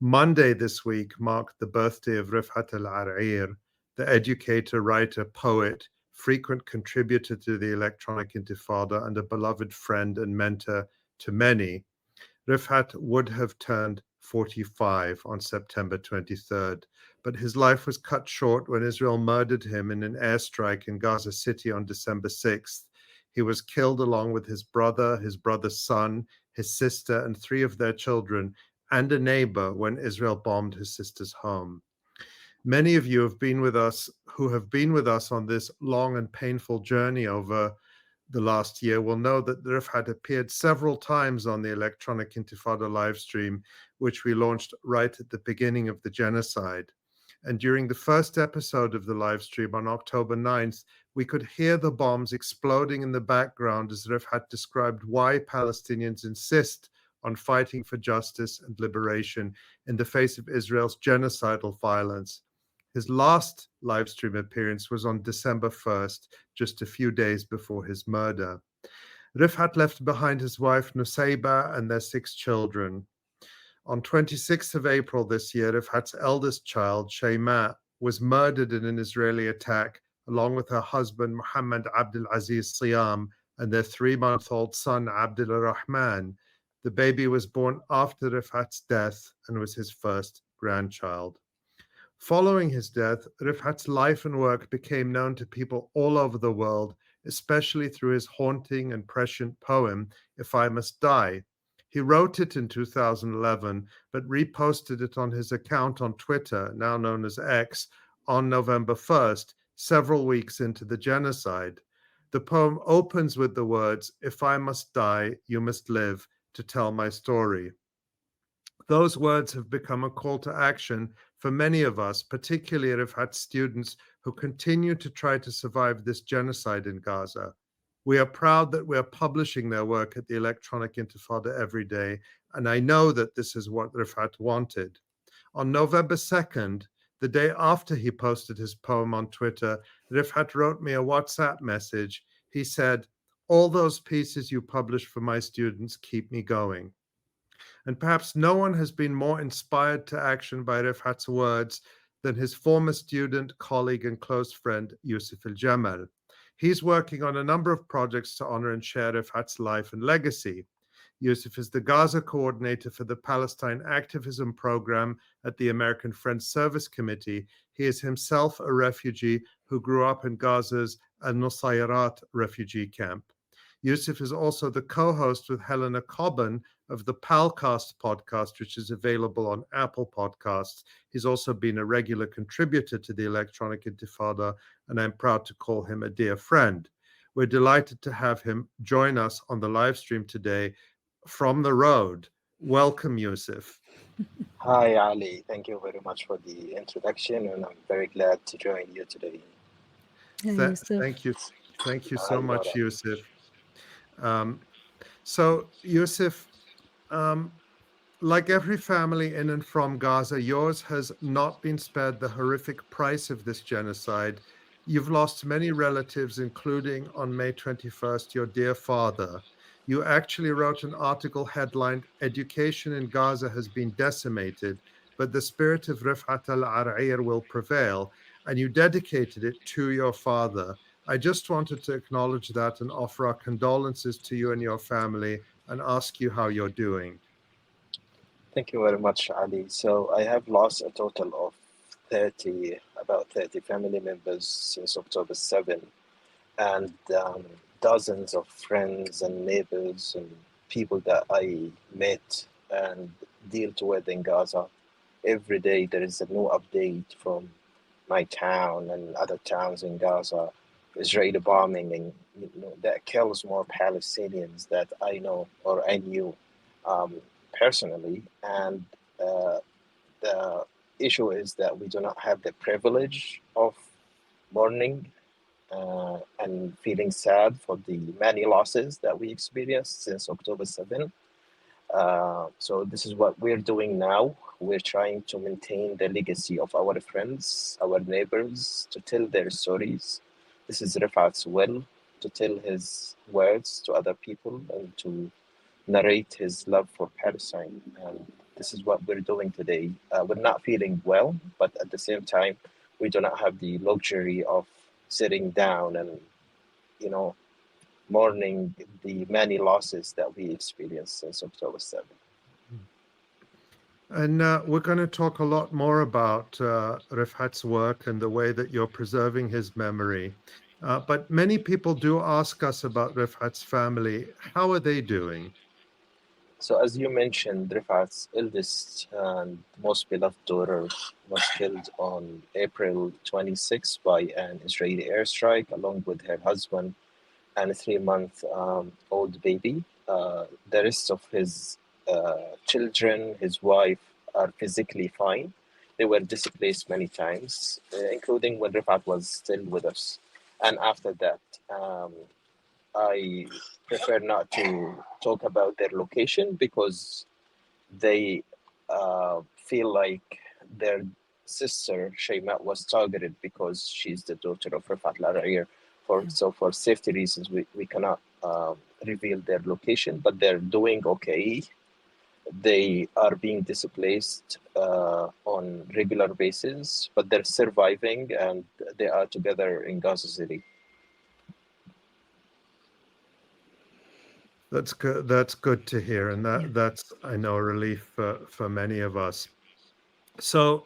Monday this week marked the birthday of Refaat Alareer, the educator, writer, poet, frequent contributor to the Electronic Intifada, and a beloved friend and mentor to many. Refaat would have turned 45 on September 23rd, but his life was cut short when Israel murdered him in an airstrike in Gaza City on December 6th. He was killed along with his brother's son, his sister, and three of their children, and a neighbor when Israel bombed his sister's home. Many of you who have been with us on this long and painful journey over the last year will know that Refaat appeared several times on the Electronic Intifada live stream, which we launched right at the beginning of the genocide. And during the first episode of the live stream on October 9th, we could hear the bombs exploding in the background as Refaat described why Palestinians insist on fighting for justice and liberation in the face of Israel's genocidal violence. His last live stream appearance was on December 1st, just a few days before his murder. Refaat left behind his wife Nusayba and their 6 children. On 26th of April this year, Refaat's eldest child, Shayma, was murdered in an Israeli attack along with her husband Muhammad Abdul Aziz Siyam and their 3-month-old son Abdul Rahman. The baby was born after Refaat's death and was his first grandchild. Following his death, Refaat's life and work became known to people all over the world, especially through his haunting and prescient poem, If I Must Die. He wrote it in 2011, but reposted it on his account on Twitter, now known as X, on November 1st, several weeks into the genocide. The poem opens with the words, "If I must die, you must live to tell my story." Those words have become a call to action for many of us, particularly Refaat students who continue to try to survive this genocide in Gaza. We are proud that we are publishing their work at the Electronic Intifada every day, and I know that this is what Refaat wanted. On November 2nd, the day after he posted his poem on Twitter, Refaat wrote me a WhatsApp message. He said, "All those pieces you publish for my students keep me going." And perhaps no one has been more inspired to action by Refaat's words than his former student, colleague, and close friend, Yousef Aljamal. He's working on a number of projects to honor and share Refaat's life and legacy. Yousef is the Gaza Coordinator for the Palestine Activism Program at the American Friends Service Committee. He is himself a refugee who grew up in Gaza's Al-Nusayrat refugee camp. Yousef is also the co-host with Helena Cobban of the Palcast podcast, which is available on Apple Podcasts. He's also been a regular contributor to the Electronic Intifada, and I'm proud to call him a dear friend. We're delighted to have him join us on the live stream today from the road. Welcome, Yousef. Hi, Ali. Thank you very much for the introduction, and I'm very glad to join you today. Hi, Yousef. Thank you. Thank you Hi, so much, Laura. Yousef. So, Yousef, like every family in and from Gaza, yours has not been spared the horrific price of this genocide. You've lost many relatives, including on May 21st, your dear father. You actually wrote an article headlined, "Education in Gaza has been decimated, but the spirit of Refaat Alareer will prevail," and you dedicated it to your father. I just wanted to acknowledge that and offer our condolences to you and your family and ask you how you're doing. Thank you very much, Ali. So I have lost a total of about 30 family members since October 7, and dozens of friends and neighbors and people that I met and dealt with in Gaza. Every day there is a new update from my town and other towns in Gaza. Israeli bombing, and that kills more Palestinians that I know or I knew um, personally. And uh, the issue is that we do not have the privilege of mourning and feeling sad for the many losses that we experienced since October 7. So this is what we're doing now. We're trying to maintain the legacy of our friends, our neighbors, to tell their stories. This is Rifat's will, to tell his words to other people and to narrate his love for Palestine. And this is what we're doing today. We're not feeling well, but at the same time, we do not have the luxury of sitting down and, you know, mourning the many losses that we experienced since October 7th. And we're going to talk a lot more about Refaat's work and the way that you're preserving his memory. But many people do ask us about Refaat's family. How are they doing? So as you mentioned, Refaat's eldest and most beloved daughter was killed on April 26 by an Israeli airstrike, along with her husband and a 3-month old baby. The rest of his children, his wife, are physically fine. They were displaced many times, including when Refaat was still with us. And after that, I prefer not to talk about their location because they feel like their sister Shayma was targeted because she's the daughter of Refaat Alareer. So for safety reasons, we cannot reveal their location, but they're doing okay. They are being displaced on regular basis, but they're surviving and they are together in Gaza City. That's good. That's good to hear, and that's, I know, a relief for many of us. So,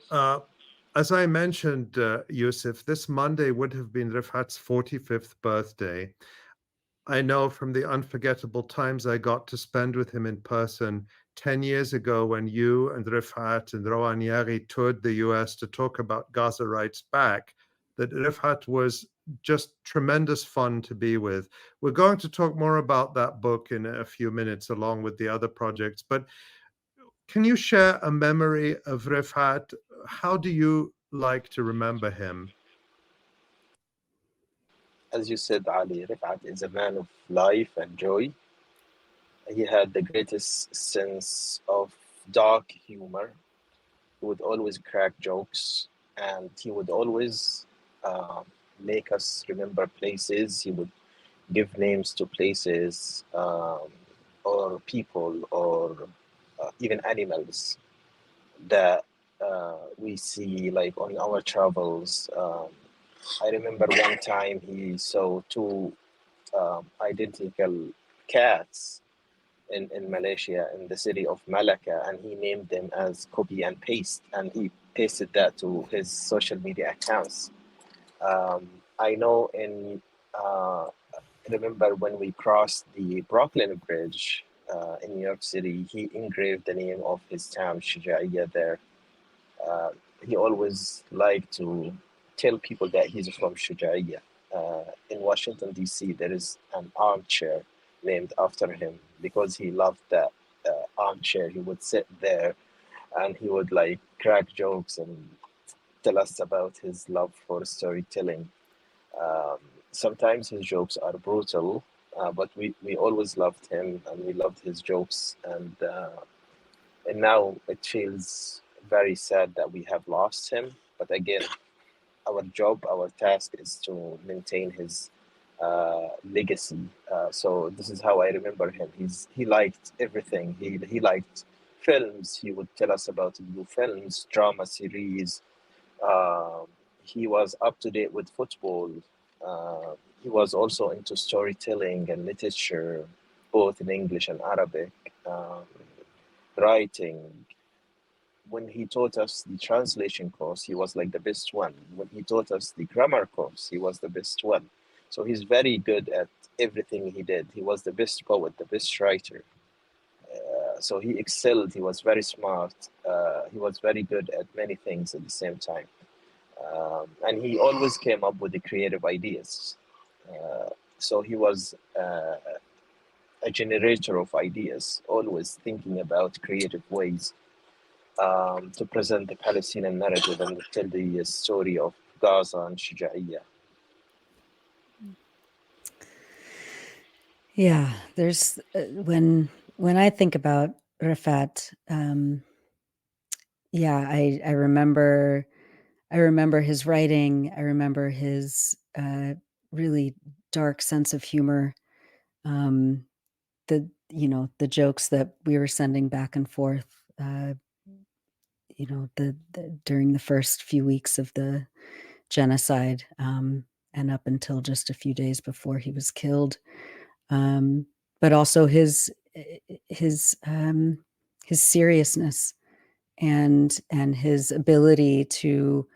as I mentioned, Yousef, this Monday would have been Refaat's 45th birthday. I know from the unforgettable times I got to spend with him in person 10 years ago when you and Refaat and Rowan Yari toured the US to talk about Gaza Writes Back, that Refaat was just tremendous fun to be with. We're going to talk more about that book in a few minutes, along with the other projects. But can you share a memory of Refaat? How do you like to remember him? As you said, Ali, Refaat is a man of life and joy. He had the greatest sense of dark humor. He would always crack jokes, and he would always make us remember places. He would give names to places or people or even animals that we see like on our travels. I remember one time he saw two identical cats in Malaysia, in the city of Malacca, and he named them as copy and paste, and he pasted that to his social media accounts. I know remember when we crossed the Brooklyn Bridge in New York City, he engraved the name of his town, Shuja'iyya, there. He always liked to tell people that he's from Shuja'iyya. In Washington, D.C., there is an armchair named after him because he loved that armchair. He would sit there and he would like crack jokes and tell us about his love for storytelling. Sometimes his jokes are brutal, but we always loved him and we loved his jokes. And now it feels very sad that we have lost him. But again, our job, our task is to maintain his legacy. So this is how I remember him. He liked everything. He liked films. He would tell us about new films, drama series. He was up to date with football. He was also into storytelling and literature, both in English and Arabic. Writing. When he taught us the translation course, he was like the best one. When he taught us the grammar course, he was the best one. So he's very good at everything he did. He was the best poet, the best writer. So he excelled. He was very smart. He was very good at many things at the same time. And he always came up with the creative ideas. So he was a generator of ideas, always thinking about creative ways to present the Palestinian narrative and tell the story of Gaza and Shuja'iyya. Yeah, there's when I think about Refaat, yeah, I remember his writing. I remember his really dark sense of humor. The jokes that we were sending back and forth during the first few weeks of the genocide, and up until just a few days before he was killed. But also his seriousness and his ability to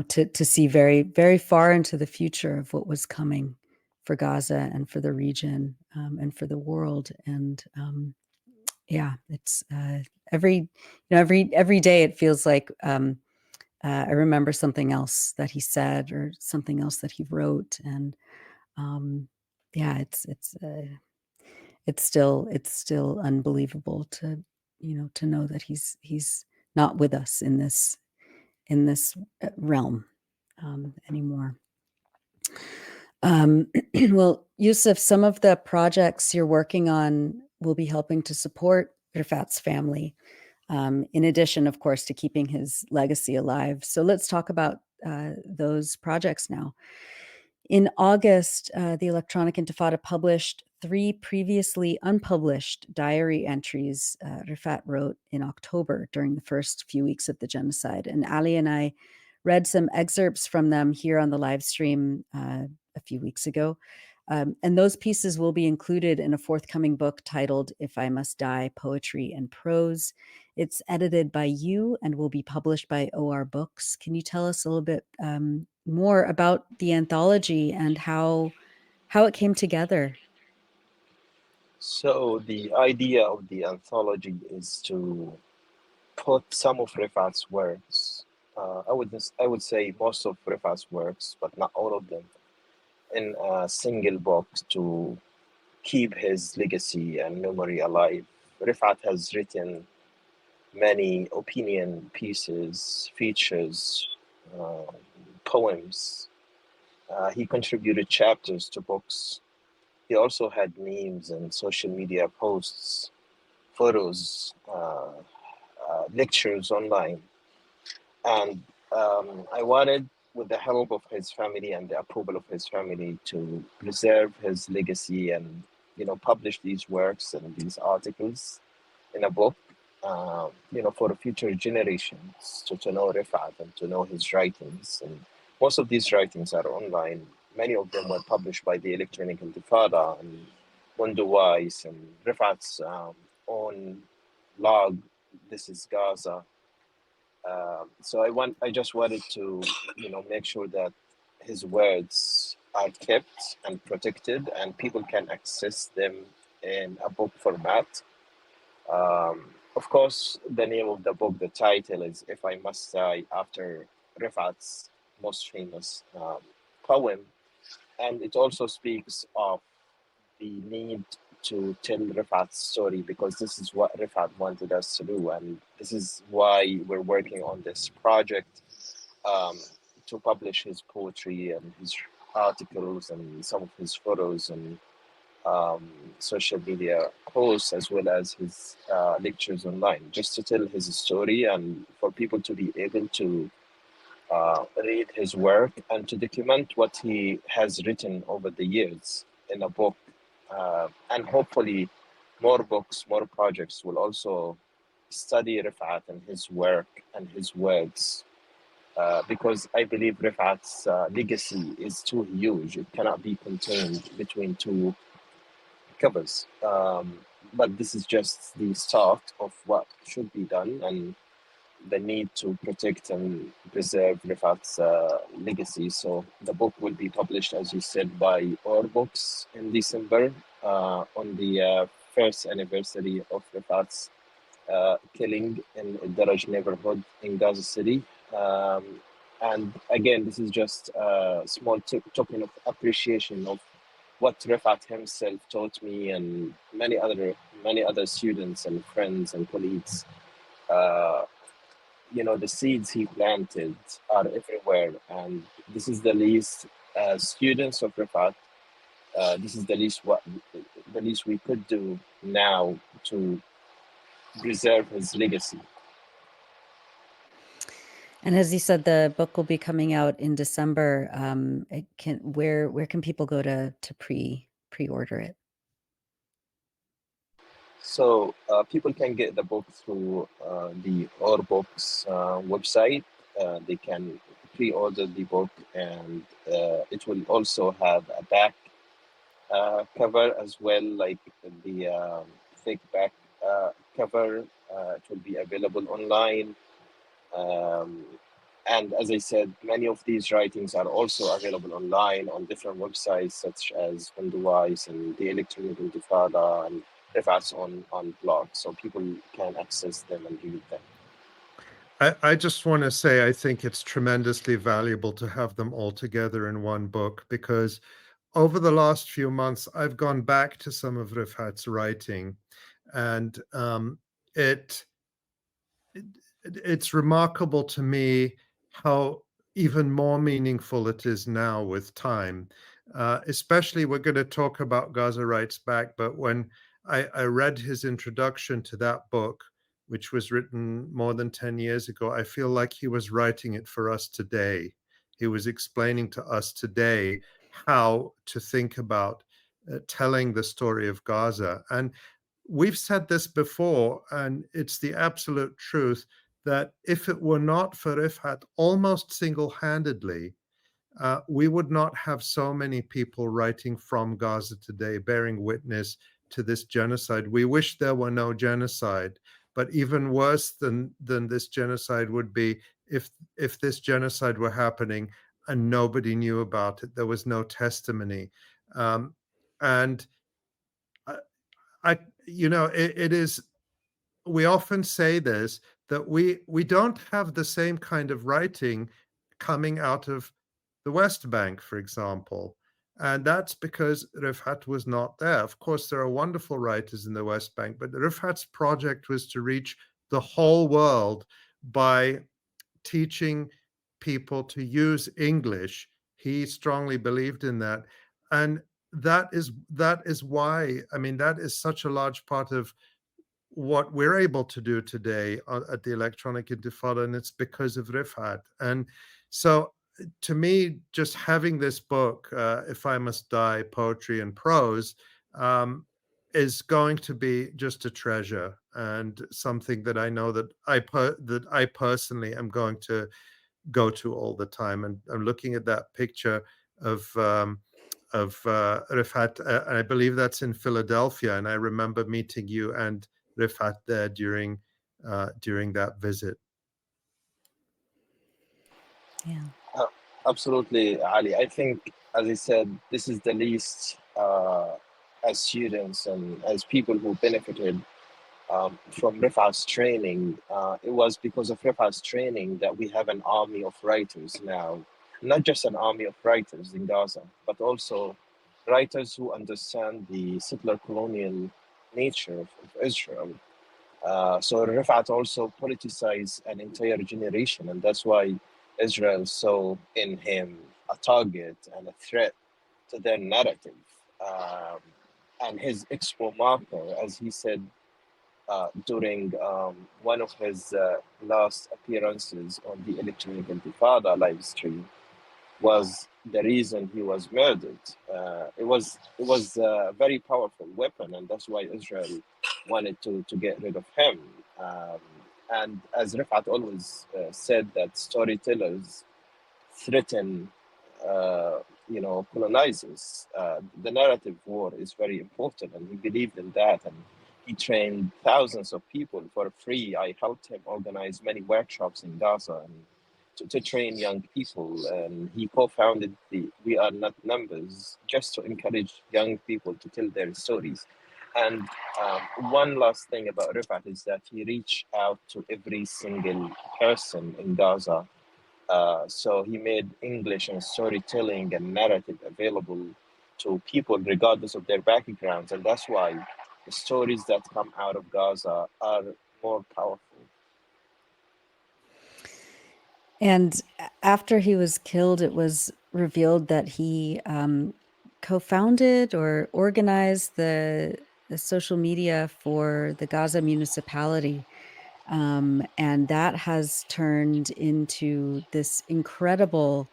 to see very, very far into the future of what was coming for Gaza and for the region, and for the world. And it's every day it feels like I remember something else that he said or something else that he wrote, and it's still unbelievable to know that he's not with us in this realm anymore. Well, Yousef, some of the projects you're working on will be helping to support Refaat's family, in addition, of course, to keeping his legacy alive. So let's talk about those projects now. In August, the Electronic Intifada published 3 previously unpublished diary entries Refaat wrote in October during the first few weeks of the genocide. And Ali and I read some excerpts from them here on the live stream a few weeks ago. And those pieces will be included in a forthcoming book titled If I Must Die, Poetry and Prose. It's edited by you and will be published by OR Books. Can you tell us a little bit more about the anthology and how it came together? So the idea of the anthology is to put some of Refaat's works, I would say most of Refaat's works, but not all of them, in a single book to keep his legacy and memory alive. Refaat has written many opinion pieces, features, poems. He contributed chapters to books. He also had memes and social media posts, photos, lectures online. And I wanted, with the help of his family and the approval of his family, to preserve his legacy and publish these works and these articles in a book, for the future generations to know Refaat and to know his writings. And most of these writings are online. Many of them were published by the Electronic Intifada and Mundo Wise and Refaat's own blog, This is Gaza. So I just wanted to, make sure that his words are kept and protected, and people can access them in a book format. Of course, the name of the book, the title is If I Must Die, after Refaat's most famous poem. And it also speaks of the need to tell Refaat's story, because this is what Refaat wanted us to do. And this is why we're working on this project, to publish his poetry and his articles and some of his photos and social media posts, as well as his lectures online, just to tell his story and for people to be able to read his work and to document what he has written over the years in a book. And hopefully more books, more projects will also study Refaat and his work and his words, because I believe Refaat's legacy is too huge. It cannot be contained between 2 covers. But this is just the start of what should be done, and the need to protect and preserve Refaat's legacy. So the book will be published, as you said, by OR Books in December, on the first anniversary of Refaat's killing in Daraj neighborhood in Gaza City. And again, this is just a small token of appreciation of what Refaat himself taught me and many other students and friends and colleagues. The seeds he planted are everywhere, and this is the least, as students of Refaat, this is the least we could do now to preserve his legacy. And as you said, the book will be coming out in December. Where can people go to pre-order it? So people can get the book through the Our Books website. They can pre-order the book, and it will also have a back cover as well, like the thick back cover. It will be available online. Um, and as I said, many of these writings are also available online on different websites, such as Wise and the Electronic Intifada and Refaat's on blog. So people can access them and read them. I just want to say I think it's tremendously valuable to have them all together in one book, because over the last few months, I've gone back to some of Refaat's writing, and it's remarkable to me how even more meaningful it is now with time. Especially, we're going to talk about Gaza Writes Back, but when I read his introduction to that book, which was written more than 10 years ago, I feel like he was writing it for us today. He was explaining to us today how to think about telling the story of Gaza. And we've said this before, and it's the absolute truth, that if it were not for Refaat almost single-handedly, we would not have so many people writing from Gaza today, bearing witness to this genocide. We wish there were no genocide, but even worse than this genocide would be if this genocide were happening and nobody knew about it. There was no testimony. And it is, we often say this, that we don't have the same kind of writing coming out of the West Bank, for example. And that's because Refaat was not there. Of course, there are wonderful writers in the West Bank, but Refaat's project was to reach the whole world by teaching people to use English. He strongly believed in that. And that is why, I mean, that is such a large part of what we're able to do today at the Electronic Intifada, and it's because of Refaat. And so to me, just having this book, If I Must Die, Poetry and Prose, is going to be just a treasure, and something that I know that I personally am going to go to all the time. And I'm looking at that picture of Refaat, and I believe that's in Philadelphia. And I remember meeting you and Refaat there during that visit. Yeah. Absolutely, Ali. I think, as I said, this is the least, as students and as people who benefited from Refaat's training. It was because of Refaat's training that we have an army of writers now. Not just an army of writers in Gaza, but also writers who understand the settler colonial nature of Israel. So Refaat also politicized an entire generation, and that's why Israel saw in him a target and a threat to their narrative. And his expo marker, as he said during one of his last appearances on the Electronic Intifada live stream, was the reason he was murdered. It was a very powerful weapon, and that's why Israel wanted to get rid of him. And as Refaat always said, that storytellers threaten, colonizers. The narrative war is very important, and he believed in that. And he trained thousands of people for free. I helped him organize many workshops in Gaza and to train young people. And he co-founded the We Are Not Numbers, just to encourage young people to tell their stories. And one last thing about Refaat is that he reached out to every single person in Gaza. So he made English and storytelling and narrative available to people regardless of their backgrounds. And that's why the stories that come out of Gaza are more powerful. And after he was killed, it was revealed that he co-founded or organized the social media for the Gaza municipality. And that has turned into this incredible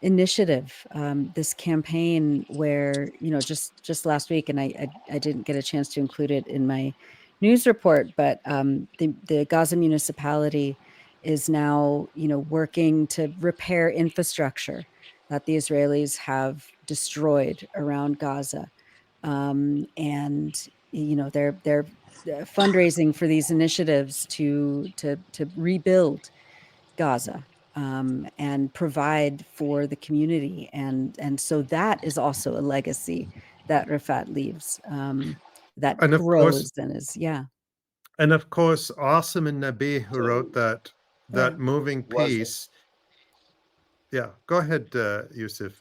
initiative, this campaign where, just last week, and I didn't get a chance to include it in my news report, but the Gaza municipality is now, working to repair infrastructure that the Israelis have destroyed around Gaza, and they're fundraising for these initiatives to rebuild Gaza, and provide for the community, and so that is also a legacy that Refaat leaves, that And of course, grows and is, yeah. and of course, Asim and Nabi, who wrote So Right. that moving was piece. Yeah, go ahead, Yousef.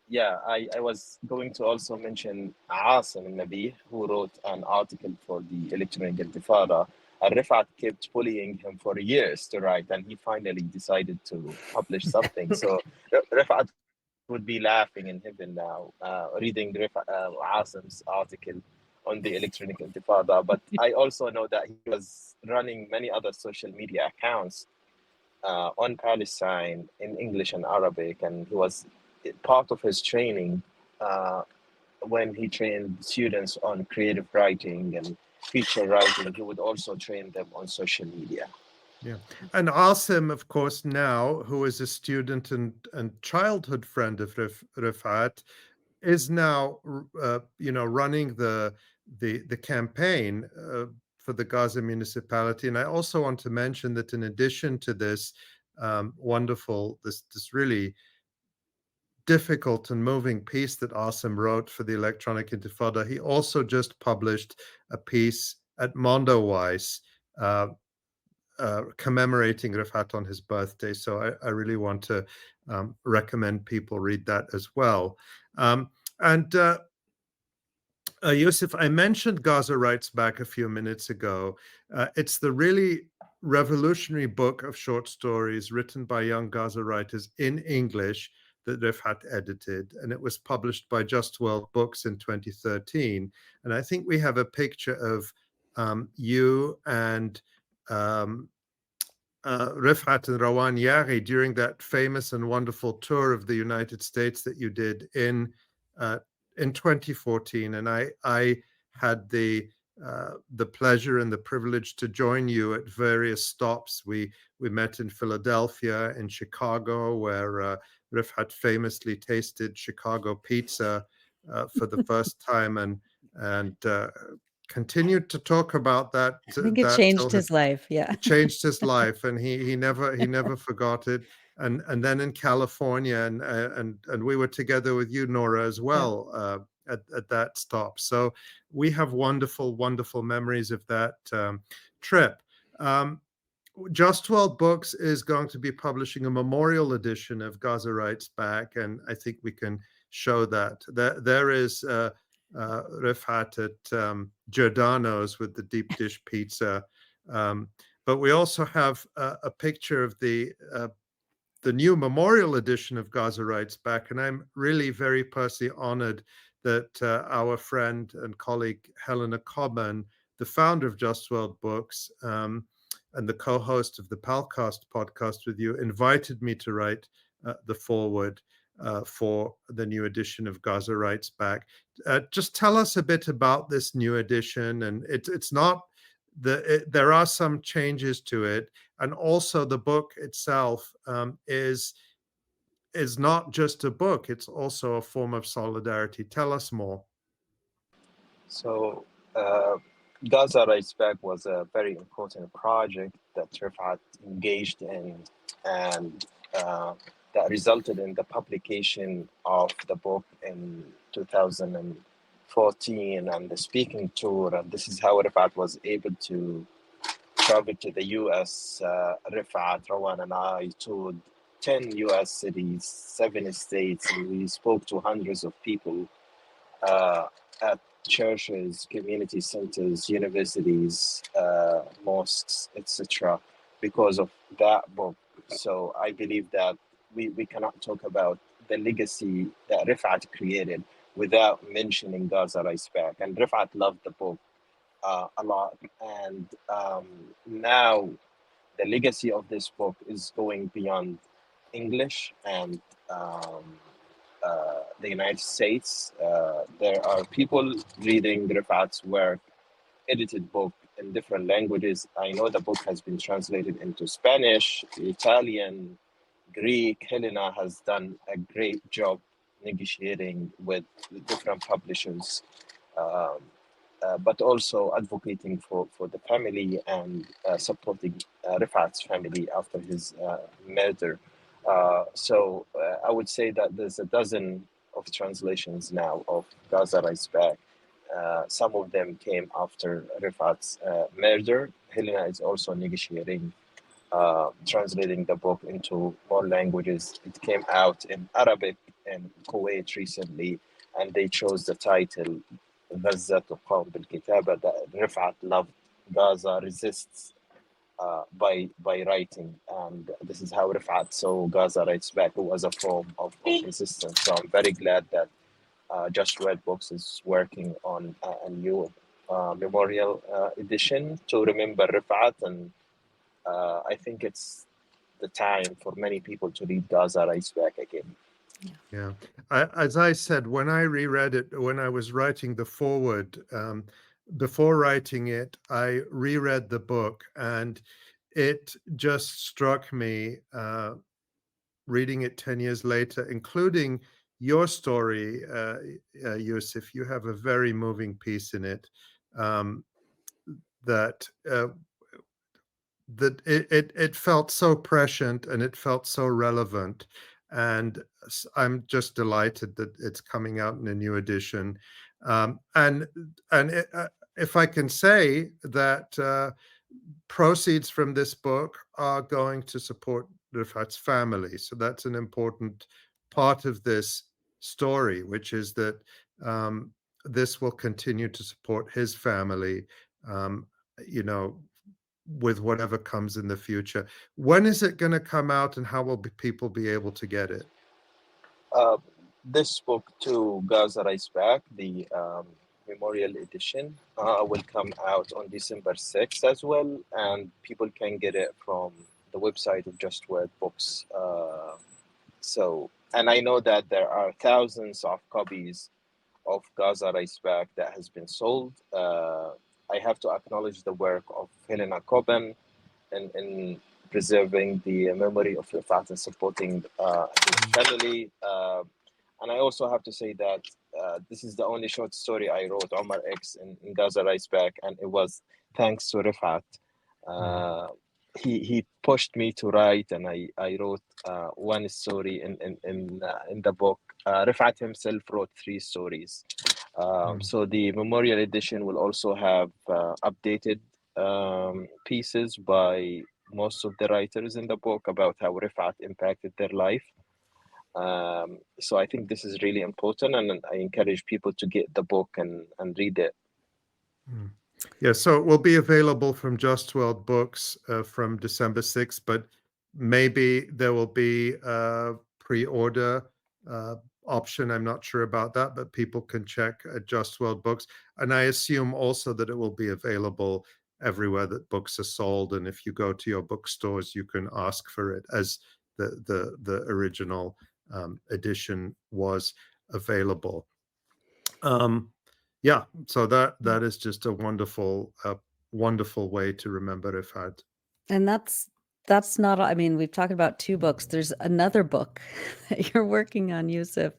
yeah, I was going to also mention Asim Nabi, who wrote an article for the Electronic Intifada. And Rifat kept bullying him for years to write, and he finally decided to publish something. So Rifat would be laughing in heaven now, reading Asim's article on the Electronic Intifada. But I also know that he was running many other social media accounts on Palestine in English and Arabic, and he was part of his training uh, when he trained students on creative writing and feature writing. He would also train them on social media. Yeah. And Asim, of course, now, who is a student and childhood friend of Rifat, is now, running the campaign for the Gaza municipality. And I also want to mention that in addition to this this really difficult and moving piece that Asim wrote for the Electronic Intifada, he also just published a piece at Mondoweiss commemorating Rifat on his birthday. So I really want to recommend people read that as well. And Yousef, I mentioned Gaza Writes Back a few minutes ago. It's the really revolutionary book of short stories written by young Gaza writers in English that Rifat edited, and it was published by Just World Books in 2013. And I think we have a picture of you and um, Rifat and Rawan Yari during that famous and wonderful tour of the United States that you did uh, in 2014, and I had the pleasure and the privilege to join you at various stops. We met in Philadelphia, in Chicago, where Rifat famously tasted Chicago pizza for the first time, and continued to talk about that I think it that till changed his his life. Yeah. it changed his life, and he never forgot it. And then in California, and we were together with you, Nora, as Yeah. well, at that stop. So we have wonderful memories of that trip. Um, Just World Books is going to be publishing a memorial edition of Gaza Writes Back, and I think we can show that. There is Rifat at Giordano's with the deep dish pizza. Um, but we also have a picture of the new memorial edition of Gaza Writes Back, and I'm really very personally honored that our friend and colleague Helena Cobban, the founder of Just World Books, and the co-host of the Palcast podcast with you, invited me to write the foreword for the new edition of Gaza Writes Back. Just tell us a bit about this new edition, and it's not there are some changes to it, and also the book itself is not just a book; it's also a form of solidarity. Tell us more. So, uh, Gaza Writes Back was a very important project that Rifat engaged in, and that resulted in the publication of the book in 2014 and the speaking tour. And this is how Rifat was able to travel to the US. Rifat, Rawan, and I toured 10 US cities, 7 states, and we spoke to hundreds of people uh, at churches, community centers, universities, mosques, etc., because of that book. So I believe that we cannot talk about the legacy that Rifat created without mentioning Gaza Writes Back. And Rifat loved the book a lot. And now the legacy of this book is going beyond English and the United States. There are people reading Rifat's work, edited book in different languages. I know the book has been translated into Spanish, Italian, Greek. Helena has done a great job negotiating with different publishers, but also advocating for the family and supporting Refaat's family after his murder. So I would say that there's a dozen of translations now of Gaza Writes Back. Some of them came after Refaat's murder. Helena is also negotiating translating the book into more languages. It came out in Arabic in Kuwait recently, and they chose the title Gaza تقاوم بالكتابة, that Refaat loved Gaza resists by writing, and this is how Refaat saw Gaza Writes Back. It was a form of resistance. So I'm very glad that Just Read Books is working on a new memorial edition to remember Refaat, and I think it's the time for many people to read Gaza Writes Back again. Yeah. As I said, when I reread it, when I was writing the foreword, before writing it, I reread the book, and it just struck me, reading it 10 years later, including your story, Yousef. You have a very moving piece in it, that it felt so prescient and it felt so relevant. And I'm just delighted that it's coming out in a new edition. And if I can say that proceeds from this book are going to support Refaat's family. So that's an important part of this story, which is that this will continue to support his family, you know, with whatever comes in the future. When is it going to come out, and how will people be able to get it? This book, to Gaza Writes Back, the memorial edition, will come out on December 6th as well, and people can get it from the website of Just Read Books. And I know that there are thousands of copies of Gaza Writes Back that has been sold. I have to acknowledge the work of Helena Coben in preserving the memory of Refaat and supporting his family. And I also have to say that this is the only short story I wrote, Omar X, in Gaza Writes Back, and it was thanks to Refaat. He pushed me to write, and I wrote one story in the book. Refaat himself wrote 3 stories. So the memorial edition will also have updated pieces by most of the writers in the book about how Refaat impacted their life. So I think this is really important, and I encourage people to get the book and read it. Yeah, so it will be available from Just Read Books from December 6th, but maybe there will be a pre-order option. I'm not sure about that, but people can check at Just Read Books. And I assume also that it will be available everywhere that books are sold. And if you go to your bookstores, you can ask for it, as the original edition was available. Yeah, so that is just a wonderful way to remember Refaat. And that's not, I mean, we've talked about 2 books. There's another book that you're working on, Yousef,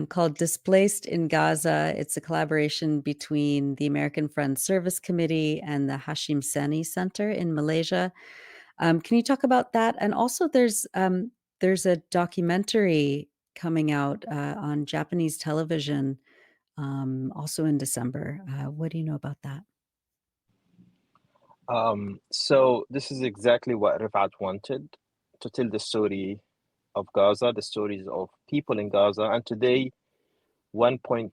called Displaced in Gaza. It's a collaboration between the American Friends Service Committee and the Hashim Sani Center in Malaysia. Can you talk about that? And also there's a documentary coming out on Japanese television also in December. What do you know about that? So this is exactly what Refaat wanted, to tell the story of Gaza, the stories of people in Gaza. And today, 1.9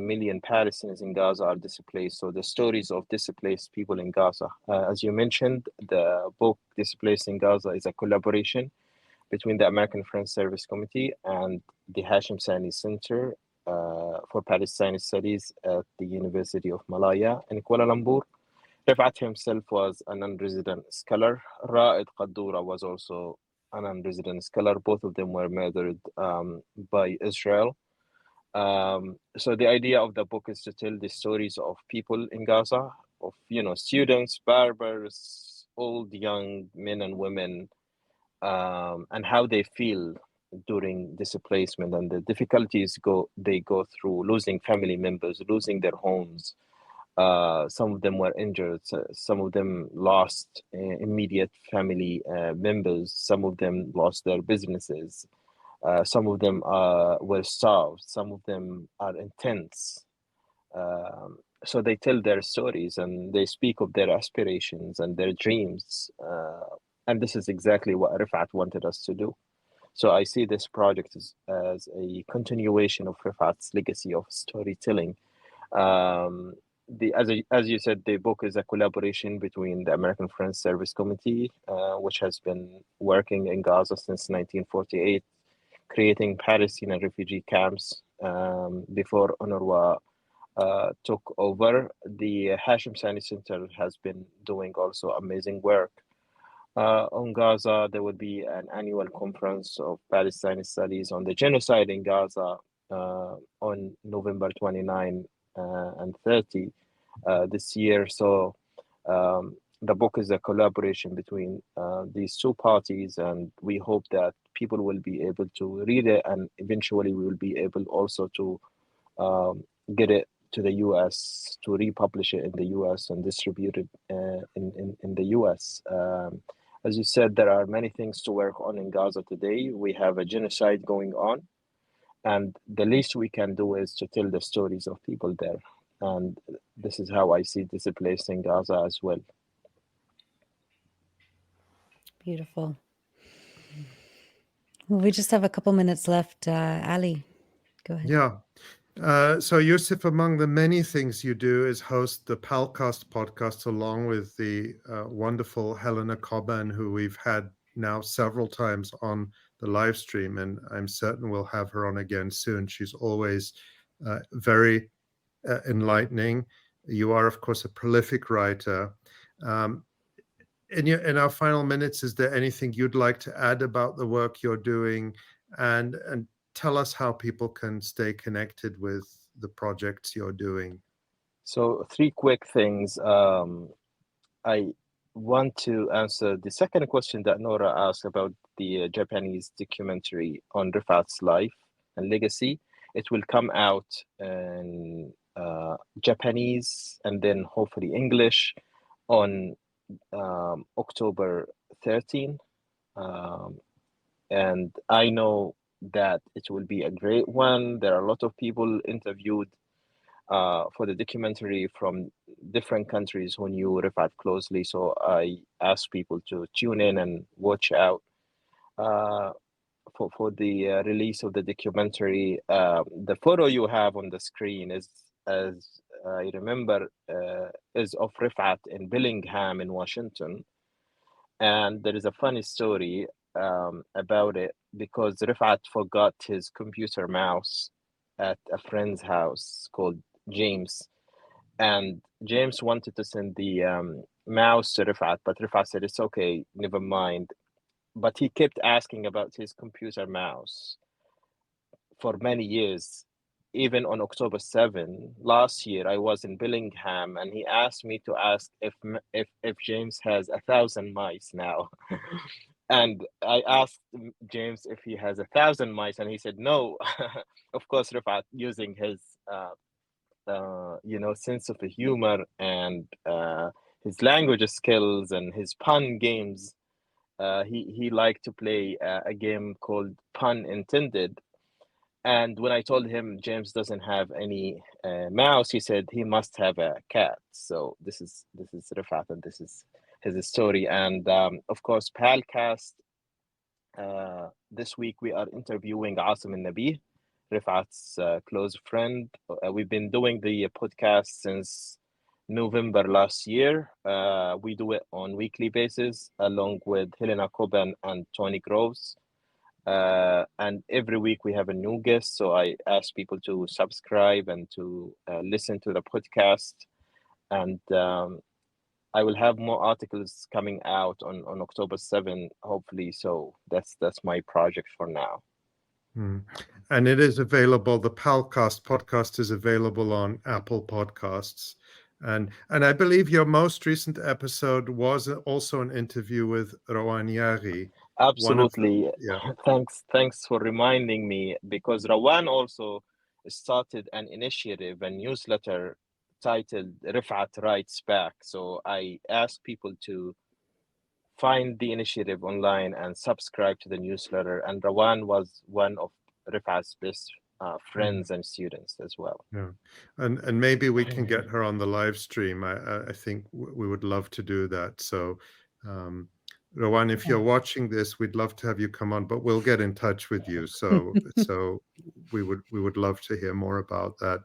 million Palestinians in Gaza are displaced. So the stories of displaced people in Gaza. As you mentioned, the book Displaced in Gaza is a collaboration between the American Friends Service Committee and the Hashim Sani Center for Palestine Studies at the University of Malaya in Kuala Lumpur. Refaat himself was a non-resident scholar. Ra'id Qaddura was also a non-resident scholar. Both of them were murdered by Israel. So the idea of the book is to tell the stories of people in Gaza students, barbers, old, young men and women, and how they feel during displacement and the difficulties they go through, losing family members, losing their homes. Some of them were injured. Some of them lost immediate family members. Some of them lost their businesses. Some of them were starved. Some of them are in tents. So they tell their stories and they speak of their aspirations and their dreams. And this is exactly what Refaat wanted us to do. So I see this project as a continuation of Refaat's legacy of storytelling. As you said, the book is a collaboration between the American Friends Service Committee, which has been working in Gaza since 1948, creating Palestinian refugee camps before UNRWA took over. The Hashim Sani Center has been doing also amazing work on Gaza. There will be an annual conference of Palestine studies on the genocide in Gaza on November 29 and 30 this year. So the book is a collaboration between these two parties, and we hope that people will be able to read it, and eventually we will be able also to get it to the US, to republish it in the US and distribute it in the US. As you said, there are many things to work on in Gaza today. We have a genocide going on, and the least we can do is to tell the stories of people there. And this is how I see displaced in Gaza as well. Beautiful. Well, we just have a couple minutes left. Ali, go ahead. Yeah. So Yousef, among the many things you do is host the Palcast podcast along with the wonderful Helena Cobban, who we've had now several times on the live stream, and I'm certain we'll have her on again soon. She's always very enlightening. You are, of course, a prolific writer. In our final minutes, is there anything you'd like to add about the work you're doing, and tell us how people can stay connected with the projects you're doing? So 3 quick things. I want to answer the second question that Nora asked about the Japanese documentary on Refaat's life and legacy. It will come out in Japanese and then hopefully English on October 13. And I know that it will be a great one. There are a lot of people interviewed for the documentary from different countries who knew Refaat closely. So I ask people to tune in and watch out for the release of the documentary. The photo you have on the screen is, as I remember, is of Refaat in Bellingham in Washington. And there is a funny story about it, because Refaat forgot his computer mouse at a friend's house called James, and James wanted to send the mouse to Refaat, but Refaat said it's okay, never mind. But he kept asking about his computer mouse for many years. Even on October 7 last year, I was in Bellingham, and he asked me to ask if James has 1,000 mice now. And I asked James if he has 1,000 mice, and he said no. Of course, Refaat, using his sense of humor and his language skills and his pun games, he liked to play a game called Pun Intended. And when I told him James doesn't have any mouse, he said he must have a cat. So this is Refaat, and this is his story. And of course, Palcast. This week we are interviewing Asim al-Nabi, Refaat's close friend. We've been doing the podcast since November last year. We do it on weekly basis along with Helena Cobban and Tony Groves. And every week we have a new guest. So I ask people to subscribe and to listen to the podcast. And I will have more articles coming out on October 7, hopefully. So that's my project for now. And it is available, the Palcast podcast is available on Apple Podcasts And I believe your most recent episode was also an interview with Rawan Yaghi. Absolutely. Yeah. Thanks for reminding me, because Rawan also started an initiative, a newsletter titled Refaat Writes Back. So I asked people to find the initiative online and subscribe to the newsletter. And Rawan was one of Refaat's best friends and students as well. Yeah, and maybe we can get her on the live stream. I think we would love to do that. So, Rowan, if you're watching this, we'd love to have you come on, but we'll get in touch with you. So we would love to hear more about that.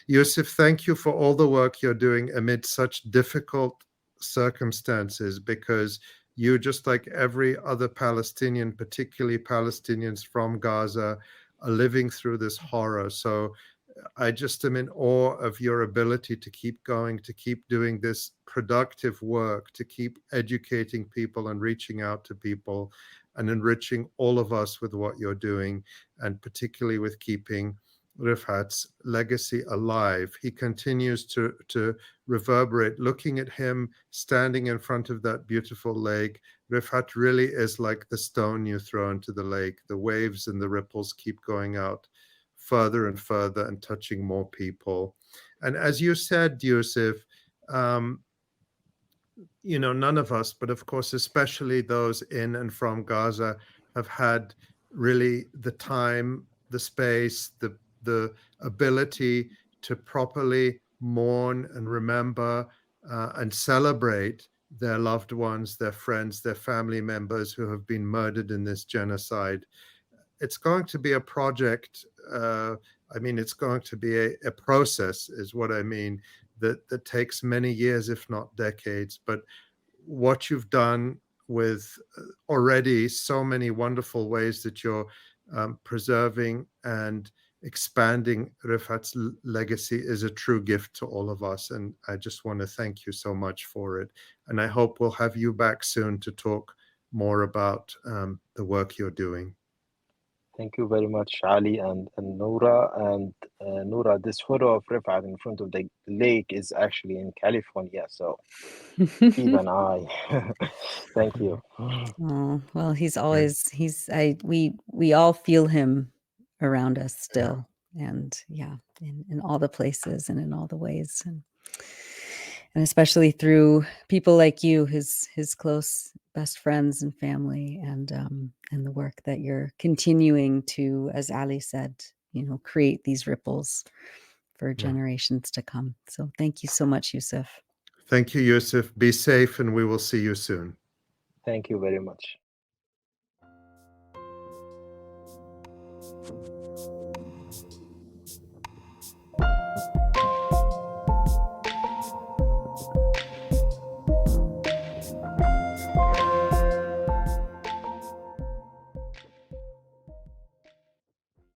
Yousef, thank you for all the work you're doing amid such difficult circumstances, because you, just like every other Palestinian, particularly Palestinians from Gaza, are living through this horror. So I just am in awe of your ability to keep going, to keep doing this productive work, to keep educating people and reaching out to people and enriching all of us with what you're doing, and particularly with keeping Refaat's legacy alive. He continues to reverberate. Looking at him standing in front of that beautiful lake, Refaat really is like the stone you throw into the lake. The waves and the ripples keep going out further and further and touching more people. And as you said, Yousef, none of us, but of course, especially those in and from Gaza, have had really the time, the space, the ability to properly mourn and remember and celebrate their loved ones, their friends, their family members who have been murdered in this genocide. It's going to be a project. It's going to be a process, is what I mean, that takes many years, if not decades. But what you've done with already so many wonderful ways that you're preserving and expanding Refaat's legacy is a true gift to all of us. And I just want to thank you so much for it. And I hope we'll have you back soon to talk more about the work you're doing. Thank you very much, Ali and Noura. And Noura, this photo of Refaat in front of the lake is actually in California. So keep an eye. Thank you. Oh, well, he's always, we all feel him around us still. And yeah, in all the places and in all the ways. And especially through people like you, his close best friends and family, and the work that you're continuing to, as Ali said, create these ripples for generations to come. So thank you so much, Yousef. Thank you, Yousef. Be safe, and we will see you soon. Thank you very much.